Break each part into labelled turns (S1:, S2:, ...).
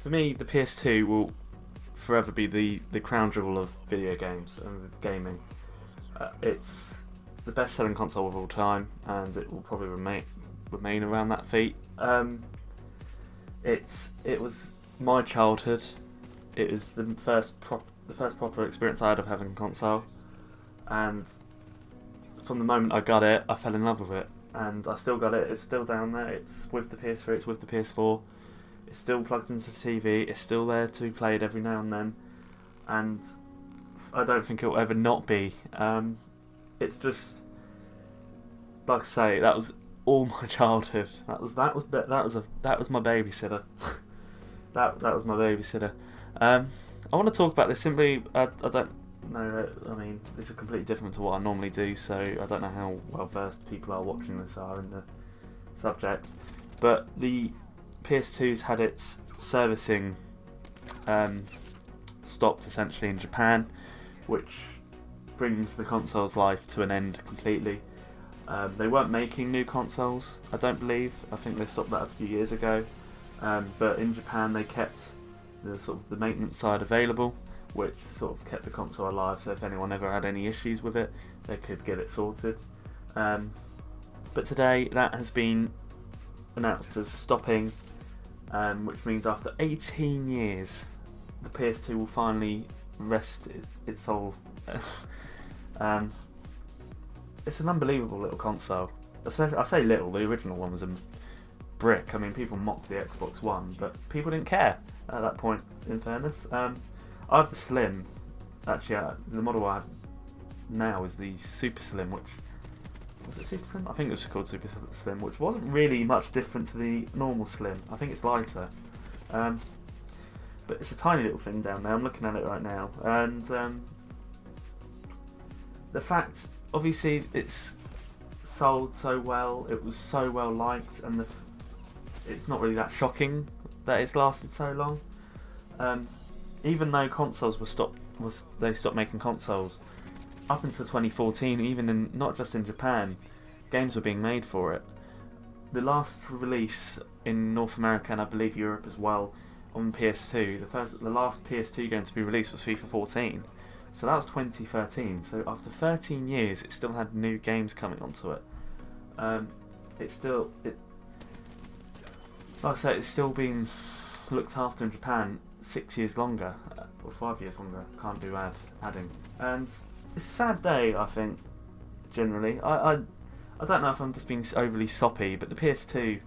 S1: for me, the PS2 will forever be the crown jewel of video games and gaming. It's the best-selling console of all time, and it will probably remain around that feat. It was my childhood. It was the first proper experience I had of having a console, and from the moment I got it, I fell in love with it, and I still got it. It's still down there. It's with the PS3. It's with the PS4. It's still plugged into the TV. It's still there to be played every now and then, and I don't think it will ever not be. It's just, like I say, that was all my childhood. That was my babysitter. that was my babysitter. I want to talk about this simply. I don't know. I mean, this is completely different to what I normally do, so I don't know how well versed people are watching this are in the subject. But the PS2's had its servicing stopped essentially in Japan, which brings the console's life to an end completely. They weren't making new consoles, I don't believe. I think they stopped that a few years ago. But in Japan, they kept the maintenance side available, which sort of kept the console alive. So if anyone ever had any issues with it, they could get it sorted. But today, that has been announced as stopping, which means after 18 years, the PS2 will finally rest its soul. It's an unbelievable little console. Especially, I say little, the original one was a brick. I mean, people mocked the Xbox One, but people didn't care at that point, in fairness. I have the Slim. Actually, the model I have now is the Super Slim, which... Was it Super Slim? I think it was called Super Slim, which wasn't really much different to the normal Slim. I think it's lighter. But it's a tiny little thing down there. I'm looking at it right now. And the fact... Obviously, it's sold so well, it was so well liked, and it's not really that shocking that it's lasted so long. Even though consoles they stopped making consoles up until 2014, even not just in Japan, games were being made for it. The last release in North America and I believe Europe as well on PS2, the last PS2 game to be released was FIFA 14. So that was 2013. So after 13 years, it still had new games coming onto it. Like I say, it's still being looked after in Japan 6 years longer, or 5 years longer. Can't do adding. And it's a sad day, I think. Generally, I don't know if I'm just being overly soppy, but the PS2,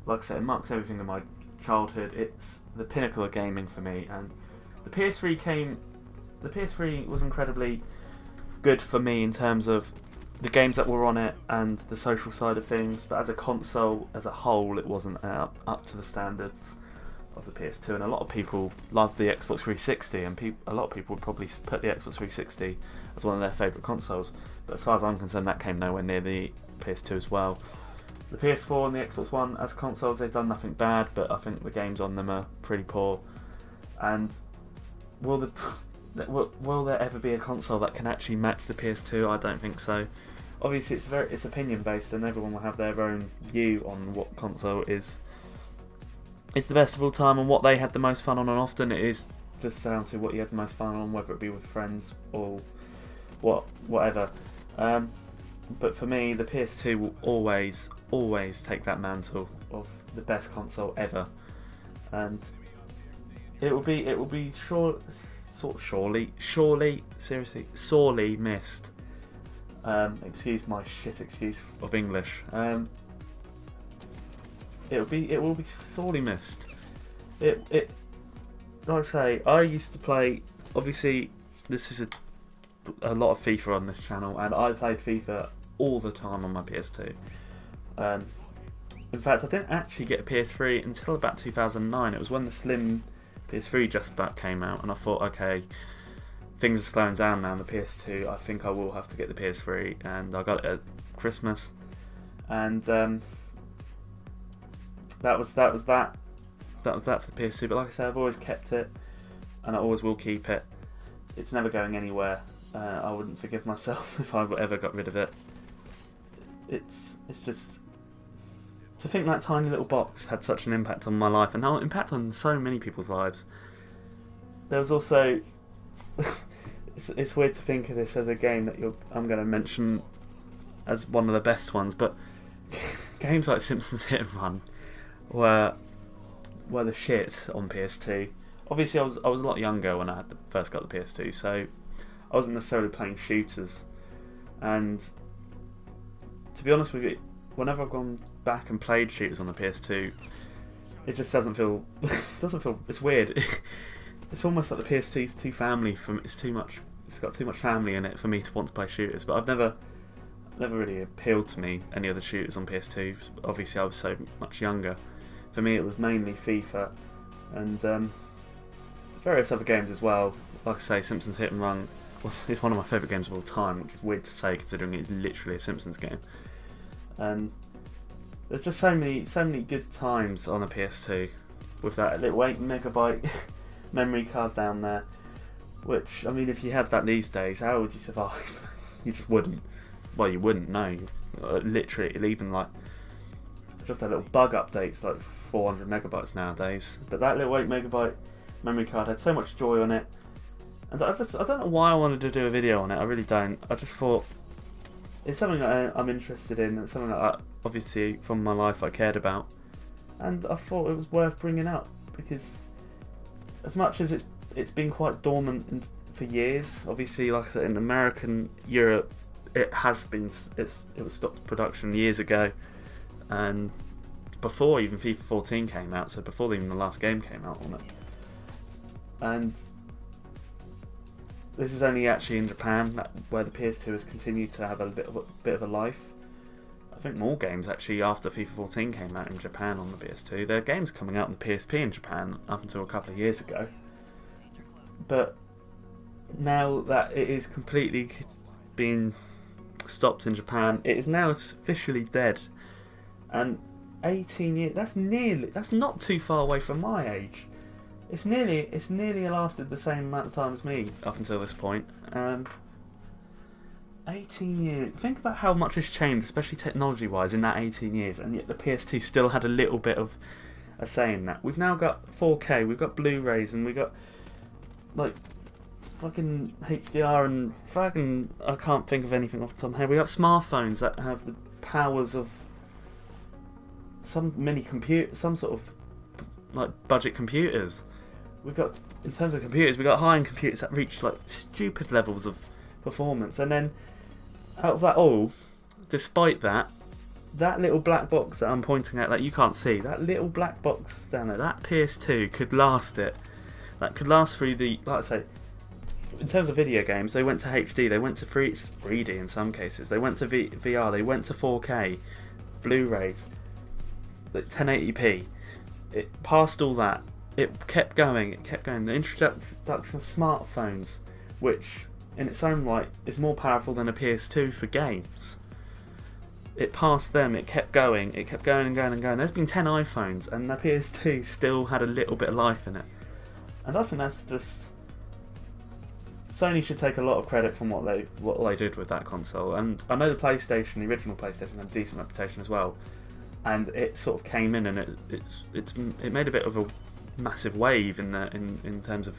S1: like I said, it marks everything in my childhood. It's the pinnacle of gaming for me, and the PS3 was incredibly good for me in terms of the games that were on it and the social side of things, but as a console as a whole, it wasn't up to the standards of the PS2, and a lot of people love the Xbox 360, and a lot of people would probably put the Xbox 360 as one of their favourite consoles, but as far as I'm concerned, that came nowhere near the PS2 as well. The PS4 and the Xbox One as consoles, they've done nothing bad, but I think the games on them are pretty poor, and will there ever be a console that can actually match the PS2? I don't think so. Obviously, it's opinion based, and everyone will have their own view on what console is the best of all time and what they had the most fun on. And often it is just down to what you had the most fun on, whether it be with friends or whatever. But for me, the PS2 will always take that mantle of the best console ever, and it will be seriously sorely missed. Excuse my shit excuse of English. It will be sorely missed. Like I say, I used to play. Obviously, this is a lot of FIFA on this channel, and I played FIFA all the time on my PS2. In fact, I didn't actually get a PS3 until about 2009. It was when the Slim PS3 just about came out, and I thought, okay, things are slowing down now on the PS2. I think I will have to get the PS3, and I got it at Christmas, and that was that for the PS2. But like I said, I've always kept it, and I always will keep it. It's never going anywhere. I wouldn't forgive myself if I ever got rid of it. It's just to think that tiny little box had such an impact on my life, and how it impact on so many people's lives. There was also it's weird to think of this as a game that I'm going to mention as one of the best ones, but games like Simpsons Hit and Run were the shit on PS2. Obviously, I was a lot younger when I first got the PS2, so I wasn't necessarily playing shooters. And to be honest with you, whenever I've gone back and played shooters on the PS2, it just doesn't feel. It's weird. It's almost like the PS2's too family. It's too much. It's got too much family in it for me to want to play shooters. But I've never really appealed to me any other shooters on PS2. Obviously, I was so much younger. For me, it was mainly FIFA and various other games as well. Like I say, Simpsons Hit and Run is one of my favourite games of all time, which is weird to say considering it's literally a Simpsons game. And there's just so many good times on the PS2 with that little 8 megabyte memory card down there. Which, I mean, if you had that these days, how would you survive? You just wouldn't. Well, you wouldn't, no. Literally, even like just a little bug updates like 400 megabytes nowadays. But that little 8 megabyte memory card had so much joy on it. And I don't know why I wanted to do a video on it, I really don't. I just thought it's something that I'm interested in, and something that obviously from my life I cared about. And I thought it was worth bringing up, because as much as it's been quite dormant for years, obviously, like I said, in American Europe, it was stopped production years ago, and before even FIFA 14 came out, so before even the last game came out on it. And this is only actually in Japan where the PS2 has continued to have a bit of a life. I think more games actually after FIFA 14 came out in Japan on the PS2. There are games coming out on the PSP in Japan up until a couple of years ago. But now that it is completely being stopped in Japan, it is now officially dead. And 18 years, that's not too far away from my age. It's nearly lasted the same amount of time as me up until this point. 18 years. Think about how much has changed, especially technology-wise, in that 18 years, and yet the PS2 still had a little bit of a say in that. We've now got 4K, we've got Blu-rays, and we've got like fucking HDR and fucking, I can't think of anything off the top of my head. We got smartphones that have the powers of some sort of like budget computers. We've got, in terms of computers, we've got high-end computers that reach like stupid levels of performance, and then out of that all, despite that little black box that I'm pointing at that you can't see, that little black box down there, that PS2 could last it. That could last through the, like I say, in terms of video games, they went to HD, they went to 3D in some cases, they went to VR, they went to 4K, Blu-rays, like 1080p. It passed all that. It kept going. The introduction of smartphones, which in its own right is more powerful than a PS2 for games. It passed them. It kept going. It kept going and going and going. There's been 10 iPhones, and the PS2 still had a little bit of life in it. And I think that's just, Sony should take a lot of credit from what they did with that console. And I know the original PlayStation, had a decent reputation as well. And it sort of came in, and it made a bit of a massive wave in terms of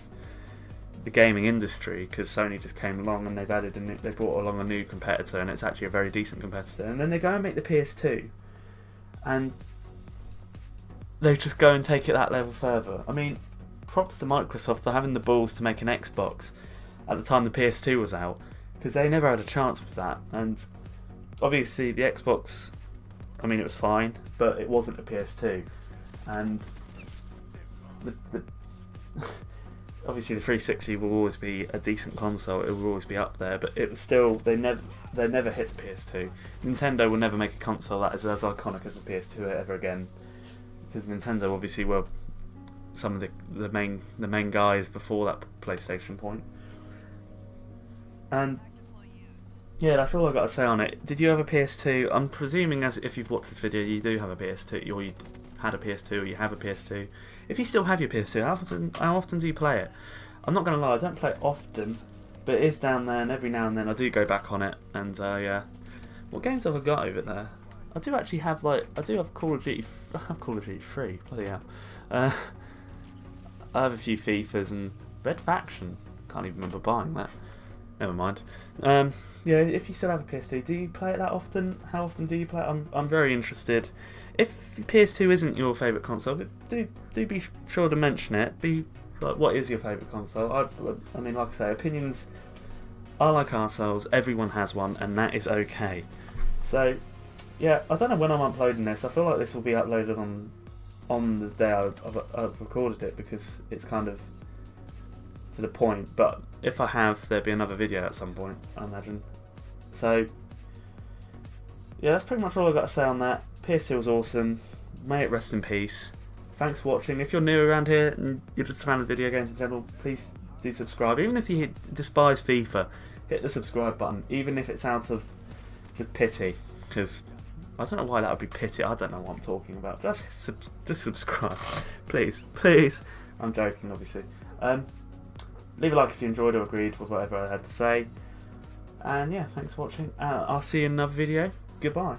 S1: the gaming industry, because Sony just came along and they brought along a new competitor, and it's actually a very decent competitor. And then they go and make the PS2, and they just go and take it that level further. I mean, props to Microsoft for having the balls to make an Xbox at the time the PS2 was out, because they never had a chance with that. And obviously the Xbox, I mean, it was fine, but it wasn't a PS2. And obviously the 360 will always be a decent console, it will always be up there, but it was still, they never hit the PS2. Nintendo will never make a console that is as iconic as the PS2 ever again, because Nintendo obviously were some of the main guys before that PlayStation point. And yeah, that's all I've got to say on it. Did you have a PS2? I'm presuming, as if you've watched this video, you do have a PS2, or you had a PS2, or you have a PS2. If you still have your PS2, how often do you play it? I'm not going to lie, I don't play it often, but it is down there, and every now and then I do go back on it. And yeah, what games have I got over there? I do actually have I do have Call of Duty. I have Call of Duty 3. Bloody hell. I have a few FIFAs and Red Faction. Can't even remember buying that. Never mind. Yeah, if you still have a PS2, do you play it that often? How often do you play it? I'm very interested. If PS2 isn't your favourite console, do be sure to mention it. Be like, what is your favourite console? I mean, like I say, opinions are like arseholes. Everyone has one, and that is okay. So, yeah, I don't know when I'm uploading this. I feel like this will be uploaded on the day I've recorded it, because it's kind of to the point. But if I have, there'll be another video at some point, I imagine. So, yeah, that's pretty much all I've got to say on that. PS2 was awesome. May it rest in peace. Thanks for watching. If you're new around here and you're just a fan of video games in general, please do subscribe. Even if you despise FIFA, hit the subscribe button, even if it's out of just pity, because I don't know why that would be pity. I don't know what I'm talking about. Just subscribe, please. I'm joking, obviously. Leave a like if you enjoyed or agreed with whatever I had to say. And yeah, thanks for watching. I'll see you in another video. Goodbye.